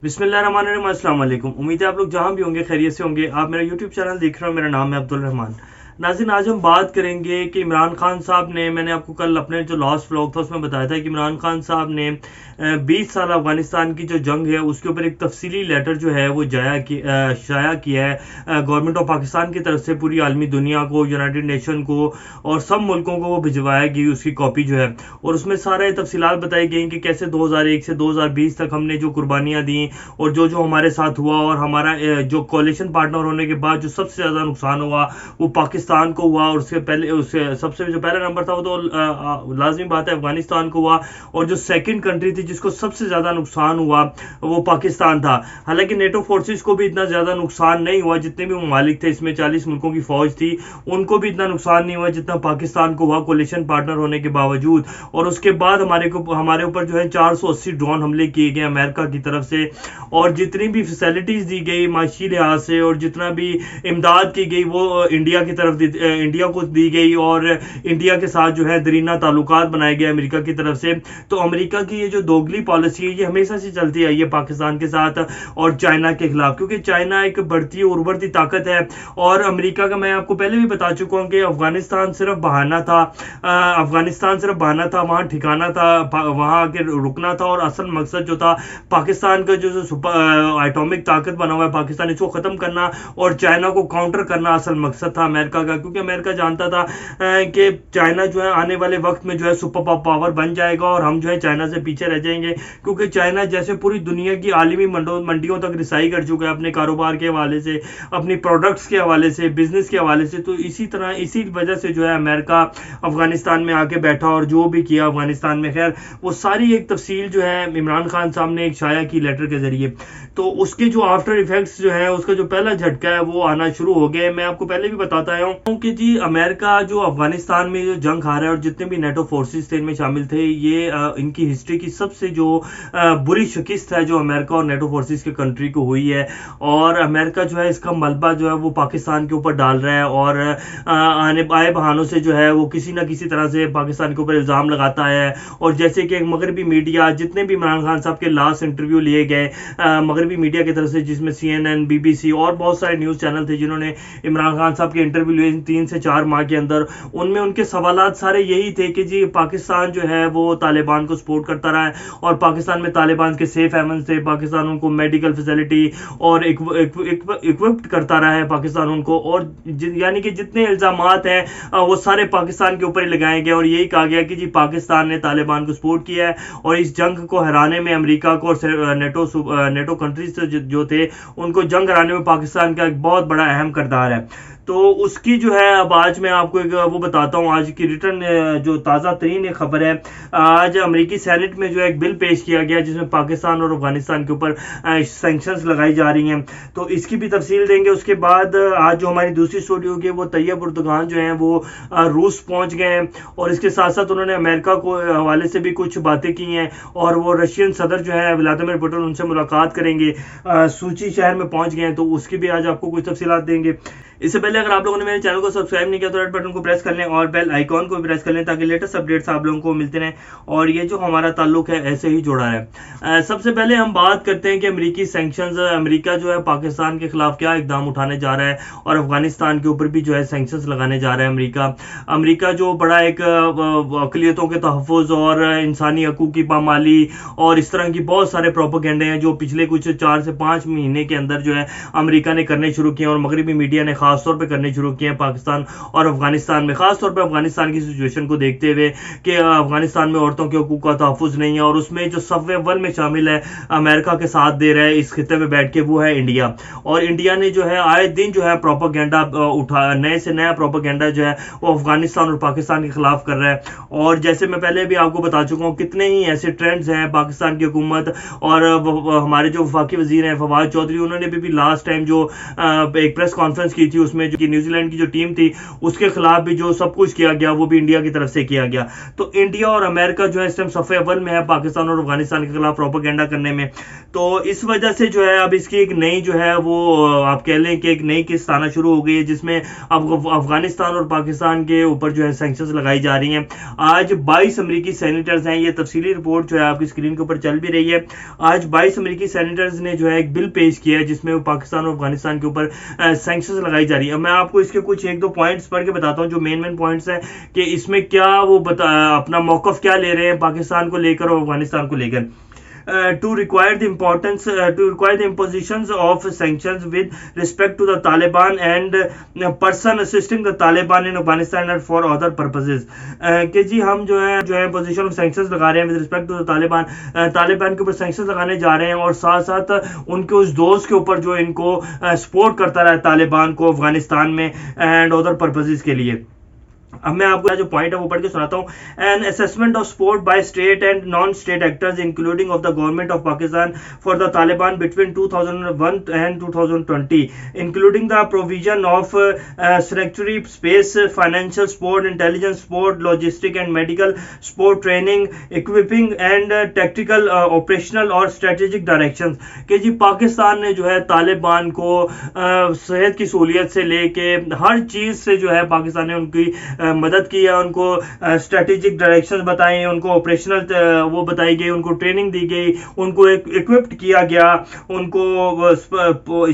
बिस्मिल्लाह रहमान रहीम, अस्सलाम वालेकुम। उम्मीद है आप लोग जहाँ भी होंगे खैरियत से होंगे। आप मेरा यूट्यूब चैनल देख रहे हो, मेरा नाम है अब्दुल रहमान। नाज़रीन, आज हम बात करेंगे कि इमरान खान साहब ने, मैंने आपको कल अपने जो लास्ट व्लॉग था उसमें बताया था कि इमरान खान साहब ने 20 साल अफगानिस्तान की जो जंग है उसके ऊपर एक तफसीली लेटर जो है वो शाया किया है गवर्नमेंट ऑफ पाकिस्तान की तरफ से पूरी आलमी दुनिया को, यूनाइटेड नेशन को और सब मुल्कों को वो भिजवाया गई उसकी कॉपी जो है। और उसमें सारे तफसीलात बताई गई कि कैसे 2001 से 2020 तक हमने जो कुर्बानियाँ दी और जो जो हमारे साथ हुआ और हमारा जो कोalition पार्टनर होने के बाद जो सबसे ज़्यादा नुकसान हुआ वो पाकिस्तान को हुआ। और उसके पहले उससे सबसे जो पहला नंबर था वो तो लाजमी बात है अफगानिस्तान को हुआ, और जो सेकंड कंट्री थी जिसको सबसे ज़्यादा नुकसान हुआ वो पाकिस्तान था। हालांकि नेटो फोर्सेस को भी इतना ज़्यादा नुकसान नहीं हुआ, जितने भी ममालिक थे इसमें 40 मुल्कों की फौज थी उनको भी इतना नुकसान नहीं हुआ जितना पाकिस्तान को हुआ कोalition पार्टनर होने के बावजूद। और उसके बाद हमारे ऊपर जो है 480 ड्रोन हमले किए गए अमेरिका की तरफ से, और जितनी भी फैसिलिटीज़ दी गई माशी लिहाज से और जितना भी इमदाद की गई वो इंडिया को दी गई, और इंडिया के साथ जो है दरीना ताल्लुकात बनाए गए अमेरिका की तरफ से। तो अमेरिका की ये जो दोगली पॉलिसी है ये हमेशा से चलती आई है पाकिस्तान के साथ और चाइना के खिलाफ, क्योंकि चाइना एक बढ़ती और उभरती ताकत है। और अमेरिका का मैं आपको पहले भी बता चुका हूँ कि अफगानिस्तान सिर्फ बहाना था, वहाँ ठिकाना था, वहाँ आके रुकना था, और असल मकसद जो था पाकिस्तान का जो एटॉमिक ताकत बना हुआ है पाकिस्तान, इसको ख़त्म करना और चाइना को काउंटर करना असल मकसद था अमेरिका का। क्योंकि अमेरिका जानता था कि चाइना जो है आने वाले वक्त में जो है सुपर पावर बन जाएगा और हम जो है चाइना से पीछे रह जाएंगे, क्योंकि चाइना जैसे पूरी दुनिया की आलमी मंडियों तक रिसाई कर चुका है अपने कारोबार के हवाले से, अपनी प्रोडक्ट्स के हवाले से, बिजनेस के हवाले से। तो इसी वजह से जो है अमेरिका अफगानिस्तान में आके बैठा और जो भी किया अफगानिस्तान में, खैर वो सारी एक तफसील जो है इमरान खान साहब ने एक शाया की लेटर के जरिए। तो उसके जो आफ्टर इफेक्ट्स जो है, उसका जो पहला झटका है वो आना शुरू हो गया। मैं आपको पहले भी बताता आया हूँ कि जी अमेरिका जो अफगानिस्तान में जो जंग हारा है और जितने भी नेटो फोर्सेस थे इनमें शामिल थे, ये इनकी हिस्ट्री की सबसे जो बुरी शिकस्त है जो अमेरिका और नेटो फोर्सेस के कंट्री को हुई है। और अमेरिका जो है इसका मलबा जो है वो पाकिस्तान के ऊपर डाल रहा है, और आए बहानों से जो है वो किसी ना किसी तरह से पाकिस्तान के ऊपर इल्ज़ाम लगाता है। और जैसे कि मगरबी मीडिया, जितने भी इमरान खान साहब के लास्ट इंटरव्यू लिए गए मगरबी मीडिया की तरफ से, जिसमें CNN, BBC और बहुत सारे न्यूज़ चैनल थे जिन्होंने इमरान खान साहब के इंटरव्यू लिए 3 से 4 माह के अंदर, उनमें उनके सवालात सारे यही थे कि जी पाकिस्तान जो है वो तालिबान को सपोर्ट करता रहा है और पाकिस्तान में तालिबान के सेफ हेवन थे, पाकिस्तान उनको मेडिकल फैसिलिटी और इक्विप्ड करता रहा है पाकिस्तान उनको, और यानी कि जितने इल्ज़ामात हैं वो सारे पाकिस्तान के ऊपर ही लगाए गए। और यही कहा गया कि जी पाकिस्तान ने तालिबान को सपोर्ट किया है और इस जंग को हराने में अमेरिका को और नेटो कंट्रीज जो थे उनको जंग हराने में पाकिस्तान का एक बहुत बड़ा अहम किरदार है। तो उसकी जो है अब आज मैं आपको एक वो बताता हूँ, आज की रिटर्न जो ताज़ा तरीन एक खबर है। आज अमेरिकी सेनेट में जो है एक बिल पेश किया गया जिसमें पाकिस्तान और अफगानिस्तान के ऊपर सैंक्शंस लगाई जा रही हैं, तो इसकी भी तफसील देंगे। उसके बाद आज जो हमारी दूसरी स्टोरी होगी वो तैयब उर्दगान जो हैं वो रूस पहुँच गए हैं, और इसके साथ साथ उन्होंने अमेरिका को हवाले से भी कुछ बातें की हैं, और वो रशियन सदर जो है व्लादिमीर पुतिन उनसे मुलाकात करेंगे, सूची शहर में पहुँच गए हैं, तो उसकी भी आज आपको कुछ तफसीलात देंगे। इससे पहले अगर आप लोगों ने मेरे चैनल को सब्सक्राइब नहीं किया तो रेड बटन को प्रेस कर लें और बेल आइकॉन को भी प्रेस कर लें ताकि लेटेस्ट अपडेट्स आप लोगों को मिलते रहें और ये जो हमारा ताल्लुक है ऐसे ही जुड़ा है। सबसे पहले हम बात करते हैं कि अमेरिकी सैंक्शंस, अमेरिका जो है पाकिस्तान के खिलाफ क्या इकदाम उठाने जा रहा है और अफगानिस्तान के ऊपर भी जो है सैंक्शंस लगाने जा रहा है। अमेरिका जो बड़ा एक अक़लियतों के तहफ़्फ़ुज़ और इंसानी हकूक़ की पामाली और इस तरह की बहुत सारे प्रोपेगेंडे हैं जो पिछले कुछ 4 से 5 महीने के अंदर जो है अमेरिका ने करने शुरू किए और मगरबी मीडिया ने खास तौर पे करने शुरू किए हैं पाकिस्तान और अफगानिस्तान में, खास तौर पे अफगानिस्तान की सिचुएशन को देखते हुए कि अफगानिस्तान में औरतों के हकूक़ का तहफ़्फ़ुज़ नहीं है, और उसमें जो सफ़े अव्वल में शामिल है अमेरिका के साथ दे रहा है इस खिते में बैठ के, वो है इंडिया। और इंडिया ने जो है आए दिन जो है प्रोपेगेंडा नए से नया प्रोपेगेंडा जो है वो अफगानिस्तान और पाकिस्तान के खिलाफ कर रहा है। और जैसे मैं पहले भी आपको बता चुका हूँ कितने ही ऐसे ट्रेंड्स हैं पाकिस्तान की हुकूमत और हमारे जो वफाकी वज़ीर हैं फवाद चौधरी, उन्होंने भी लास्ट टाइम जो एक प्रेस कॉन्फ्रेंस की थी उसमें जो न्यूजीलैंड की जो टीम थी उसके खिलाफ भी जो सब कुछ किया गया वो भी इंडिया की तरफ से किया गया। तो इंडिया और अमेरिका जो है इस टाइम सफ़े अव्वल में है पाकिस्तान और अफगानिस्तान के खिलाफ प्रोपेगेंडा करने में। तो इस वजह से जो है अब इसकी एक नई जो है वो आप कह लें कि एक नई किस्त आना शुरू हो गई है, जिसमें अब अफगानिस्तान और पाकिस्तान के ऊपर जो है सैंक्शंस लगाई जा रही हैं। आज 22 अमेरिकी सेनेटर्स हैं, ये तफसीली रिपोर्ट जो है आपकी स्क्रीन के ऊपर चल भी रही है। आज 22 अमेरिकी सेनेटर्स ने जो है एक बिल पेश किया है जिसमें पाकिस्तान और अफगानिस्तान के ऊपर सैंक्शंस लगाई जा रही है। मैं आपको इसके कुछ एक दो पॉइंट्स पढ़ के बताता हूँ जो मेन पॉइंट्स हैं कि इसमें क्या वो अपना मौकफ क्या ले रहे हैं पाकिस्तान को लेकर और अफगानिस्तान को लेकर। To require the impositions of sanctions with respect to the Taliban and person assisting the Taliban in Afghanistan and for other purposes। कि जी हम जो है पोजीशन ऑफ सैंक्शंस लगा रहे हैं with respect to the Taliban के ऊपर सैंक्शंस लगाने जा रहे हैं और साथ साथ उनके उस दोस्त के ऊपर जो इनको सपोर्ट करता रहा है तालिबान को अफगानिस्तान में एंड अदर पर्पसेस के लिए। अब मैं आपको जो पॉइंट है वो पढ़ के सुनाता हूँ। An assessment of support by state and non state actors including of the government of Pakistan for the Taliban between 2001 and 2020 including the provision of sanitary space, financial support, intelligence support, logistic and medical support, training, equipping and tactical operational और strategic directions. कि जी पाकिस्तान ने जो है तालिबान को सेहत की सहूलियत से लेके हर चीज़ से जो है पाकिस्तान ने उनकी मदद की है, उनको स्ट्रेटेजिक डायरेक्शंस बताए, उनको ऑपरेशनल वो बताई गई, उनको ट्रेनिंग दी गई, उनको इक्विप्ड किया गया, उनको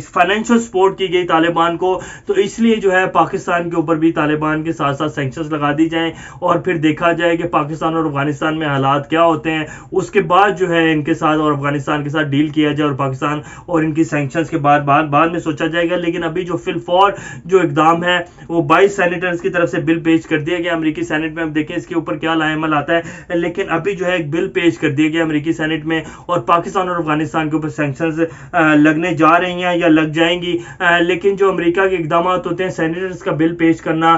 फाइनेंशियल सपोर्ट की गई तालिबान को। तो इसलिए जो है पाकिस्तान के ऊपर भी तालिबान के साथ साथ सैंक्शंस लगा दी जाएं और फिर देखा जाए कि पाकिस्तान और अफगानिस्तान में हालात क्या होते हैं, उसके बाद जो है इनके साथ और अफगानिस्तान के साथ डील किया जाए और पाकिस्तान और इनकी सैंक्शंस के बाद में सोचा जाएगा। लेकिन अभी जो फिलफौर जो इकदाम है वो 22 सेनेटर्स की तरफ से बिल पेश कर दिया गया अमेरिकी सेनेट में। अब देखें इसके ऊपर क्या लाएमल आता है, लेकिन अभी जो है एक बिल पेश कर दिया गया अमेरिकी सेनेट में और पाकिस्तान और अफगानिस्तान के ऊपर सैंक्शंस लगने जा रही हैं या लग जाएंगी। लेकिन जो अमेरिका के इकदाम होते हैं सेनेटर्स का बिल पेश करना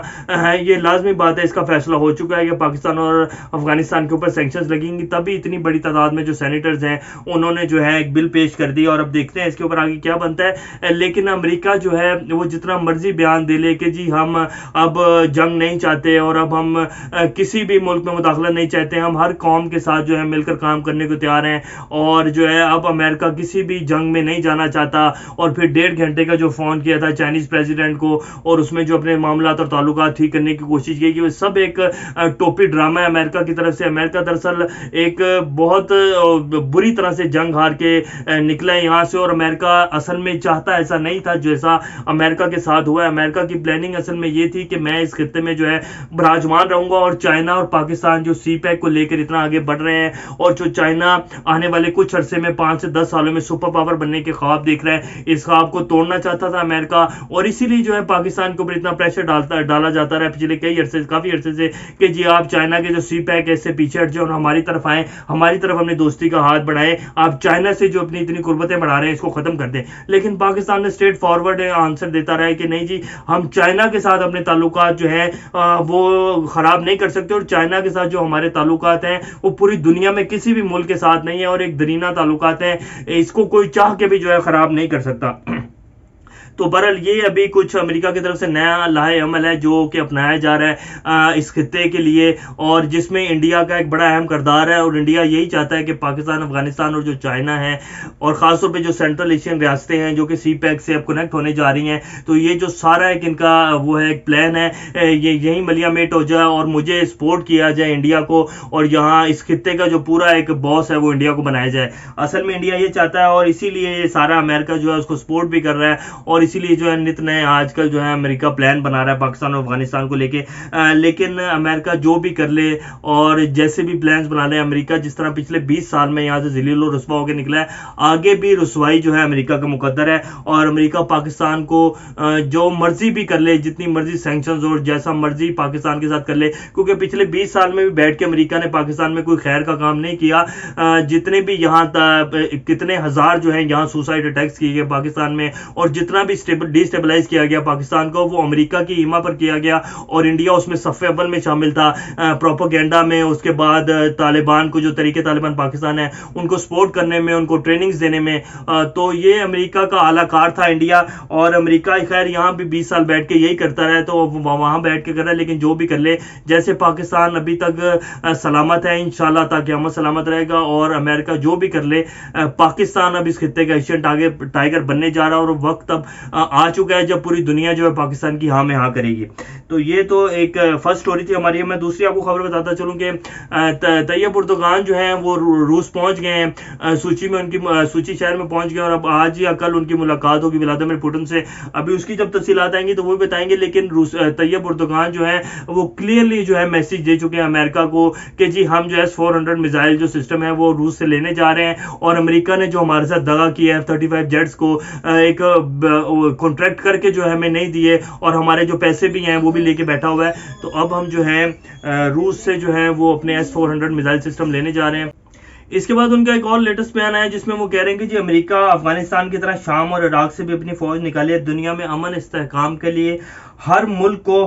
ये लाजमी बात है, इसका फैसला हो चुका है कि पाकिस्तान और अफगानिस्तान के ऊपर सैंक्शंस लगेंगी, तभी इतनी बड़ी तादाद में जो सेनेटर्स हैं उन्होंने जो है एक बिल पेश कर दिया और अब देखते हैं इसके ऊपर आगे क्या बनता है। लेकिन अमेरिका जो है वो जितना मर्जी बयान दे ले कि जी हम अब जंग नहीं चाहते और अब हम किसी भी मुल्क में मुदाखलत नहीं चाहते, हम हर कौम के साथ जो है मिलकर काम करने को तैयार हैं और जो है अब अमेरिका किसी भी जंग में नहीं जाना चाहता। और फिर 1.5 घंटे का जो फ़ोन किया था चाइनीज़ प्रेसिडेंट को और उसमें जो अपने मामलात और ताल्लुकात ठीक करने की कोशिश की कि वो सब एक टोपी ड्रामा है अमेरिका की तरफ से। अमेरिका दरअसल एक बहुत बुरी तरह से जंग हार के निकला है यहाँ से और अमेरिका असल में चाहता ऐसा नहीं था जैसा अमेरिका के साथ हुआ है। अमेरिका की प्लानिंग असल में ये थी कि मैं इस खित्ते में जो है विराजमान रहूंगा और चाइना और पाकिस्तान जो सीपैक को लेकर इतना आगे बढ़ रहे हैं और जो चाइना आने वाले कुछ अरसे में 5 से 10 सालों में सुपर पावर बनने के ख्वाब देख रहा है, इस ख्वाब को तोड़ना चाहता था अमेरिका और इसीलिए जो है पाकिस्तान के ऊपर इतना प्रेशर डाला जाता रहा पिछले काफी अरसे से कि जी आप चाइना के जो सीपैक है इससे पीछे हट जाए और हमारी तरफ आए, हमारी तरफ अपनी दोस्ती का हाथ बढ़ाएं, आप चाइना से जो अपनी इतनी कुर्बतें बढ़ा रहे हैं इसको खत्म कर दें। लेकिन पाकिस्तान ने स्ट्रेट फॉरवर्ड आंसर देता रहा है कि नहीं जी हम चाइना के साथ अपने ताल्लुकात जो है वो खराब नहीं कर सकते और चाइना के साथ जो हमारे ताल्लुकात हैं वो पूरी दुनिया में किसी भी मुल्क के साथ नहीं है और एक दरीना ताल्लुकात हैं, इसको कोई चाह के भी जो है खराब नहीं कर सकता। तो बहरहाल ये अभी कुछ अमेरिका की तरफ से नया लाहे अमल है जो कि अपनाया जा रहा है इस खित्ते के लिए और जिसमें इंडिया का एक बड़ा अहम किरदार है और इंडिया यही चाहता है कि पाकिस्तान, अफगानिस्तान और जो चाइना है और ख़ासतौर पे जो सेंट्रल एशियन रियासतें हैं जो कि सीपैक से अब कनेक्ट होने जा रही हैं, तो ये जो सारा एक इनका वो है एक प्लान है, ये यही मलिया मेट हो जाए और मुझे सपोर्ट किया जाए इंडिया को और यहाँ इस खित्ते का जो पूरा एक बॉस है वो इंडिया को बनाया जाए। असल में इंडिया ये चाहता है और इसीलिए ये सारा अमेरिका जो है उसको सपोर्ट भी कर रहा है और इसीलिए जो है नित नए आजकल जो है अमेरिका प्लान बना रहा है पाकिस्तान और अफगानिस्तान को लेके। लेकिन अमेरिका जो भी कर ले और जैसे भी प्लान्स बना ले, अमेरिका जिस तरह पिछले 20 साल में यहाँ से ज़लील और रुस्वा होकर निकला है, आगे भी रुसवाई जो है अमेरिका का मुकद्दर है और अमेरिका पाकिस्तान को जो मर्जी भी कर ले, जितनी मर्जी सैंक्शंस और जैसा मर्जी पाकिस्तान के साथ कर ले, क्योंकि पिछले 20 साल में भी बैठ के अमेरिका ने पाकिस्तान में कोई खैर का काम नहीं किया। जितने भी यहाँ कितने हज़ार जो है यहाँ सुसाइड अटैक्स किए गए पाकिस्तान में और जितना भी डिस्टेबलाइज किया गया पाकिस्तान को, वो अमेरिका की हिमा पर किया गया और इंडिया उसमें सफ़े अव्वल में शामिल था प्रोपोगेंडा में। उसके बाद तालिबान को, जो तरीके तालिबान पाकिस्तान है, उनको सपोर्ट करने में, उनको ट्रेनिंग्स देने में। तो ये अमेरिका का आला कार था इंडिया, और अमेरिका खैर यहाँ भी 20 साल बैठ के यही करता रहा है, तो वहाँ बैठ के कर रहा है। लेकिन जो भी कर ले, जैसे पाकिस्तान अभी तक सलामत है, इंशाल्लाह ताकि हम सलामत रहेगा, और अमेरिका जो भी कर ले, पाकिस्तान अब इस खित्ते का एशियन टाइगर बनने जा रहा है, और वक्त अब आ चुका है जब पूरी दुनिया जो है पाकिस्तान की हाँ में हाँ करेगी। तो ये तो एक फर्स्ट स्टोरी थी हमारी। मैं दूसरी आपको खबर बताता चलूँ कि तैयब उर्दोगान जो है वो रूस पहुंच गए हैं, सूची में उनकी सूची शहर में पहुंच गए, और अब आज या कल उनकी मुलाकात होगी व्लादिमीर पुतिन से। अभी उसकी जब तफसीलात आएंगी तो वो भी बताएंगे। लेकिन तैयब उर्दोगान जो है वो क्लियरली जो है मैसेज दे चुके हैं अमेरिका को कि जी हम जो है S-400 मिसाइल जो सिस्टम है वो रूस से लेने जा रहे हैं, और अमेरिका ने जो हमारे साथ दगा किया है F-35 जेट्स को एक कॉन्ट्रैक्ट करके जो है हमें नहीं दिए, और हमारे जो पैसे भी हैं वो भी लेके बैठा हुआ है। तो अब हम जो है रूस से जो है वो अपने S-400 मिसाइल सिस्टम लेने जा रहे हैं। इसके बाद उनका एक और लेटेस्ट बयान आया जिसमें वो कह रहे हैं कि जी अमेरिका अफगानिस्तान की तरह शाम और इराक से भी अपनी फौज निकाले, दुनिया में अमन इस्तेहकाम के लिए हर मुल्क को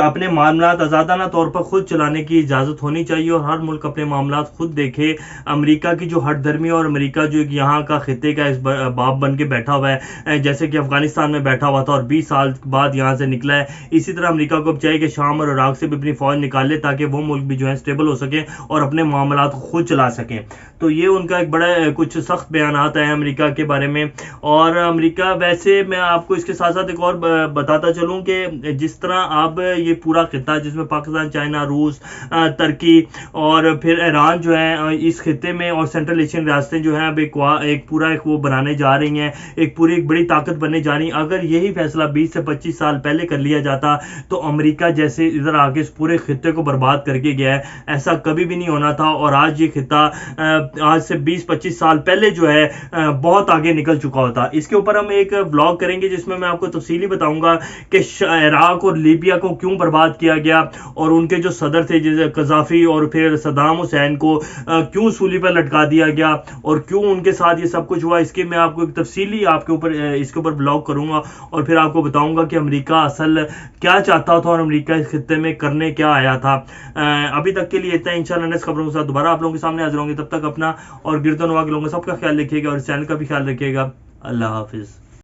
अपने मामलात आज़ादाना तौर पर खुद चलाने की इजाज़त होनी चाहिए, और हर मुल्क अपने मामलात खुद देखे। अमेरिका की जो हटधर्मी, और अमेरिका जो यहाँ का खित्ते का इस बाप बन के बैठा हुआ है, जैसे कि अफगानिस्तान में बैठा हुआ था और 20 साल बाद यहाँ से निकला है, इसी तरह अमेरिका को अब चाहिए कि शाम और इराक से भी अपनी फौज निकाल ले, ताकि वो मुल्क भी जो है स्टेबल हो सके और अपने मामलात खुद चला सकें। तो ये उनका एक बड़ा कुछ सख्त बयान आता है अमेरिका के बारे में। और अमेरिका, वैसे मैं आपको इसके साथ साथ एक और बताता चलूँ कि जिस तरह अब ये पूरा खित्ता जिसमें पाकिस्तान, चाइना, रूस, तुर्की और फिर ईरान जो है इस खित्ते में, और सेंट्रल एशियन रियासतें जो हैं अब एक पूरा वो बनाने जा रही हैं, एक पूरी एक बड़ी ताकत बनने जा रही हैं। अगर यही फैसला 20 से 25 साल पहले कर लिया जाता तो अमेरिका जैसे इधर आके इस पूरे खित्ते को बर्बाद करके गया है, ऐसा कभी भी नहीं होना था। और आज ये खित्ता आज से 20-25 साल पहले जो है बहुत आगे निकल चुका होता। इसके ऊपर हम एक ब्लॉग करेंगे जिसमें मैं आपको तफसीली बताऊंगा कि इराक और लीबिया को क्यों बर्बाद किया गया, और उनके जो सदर थे जैसे कज़ाफी और फिर सद्दाम हुसैन को क्यों सूली पर लटका दिया गया, और क्यों उनके साथ ये सब कुछ हुआ। इसके मैं आपको एक तफसीली आपके ऊपर इसके ऊपर ब्लॉग करूंगा, और फिर आपको बताऊंगा कि अमेरिका असल क्या चाहता था और अमेरिका इस खित्ते में करने क्या आया था। अभी तक के लिए इतना। इंशाल्लाह नेक्स्ट खबरों के साथ दोबारा आप लोगों के सामने हाजिर होंगे। तब तक अपना और गिरदनवा के लोगों का सबका ख्याल रखिएगा, और इस चैनल का भी ख्याल रखिएगा। अल्लाह हाफिज़।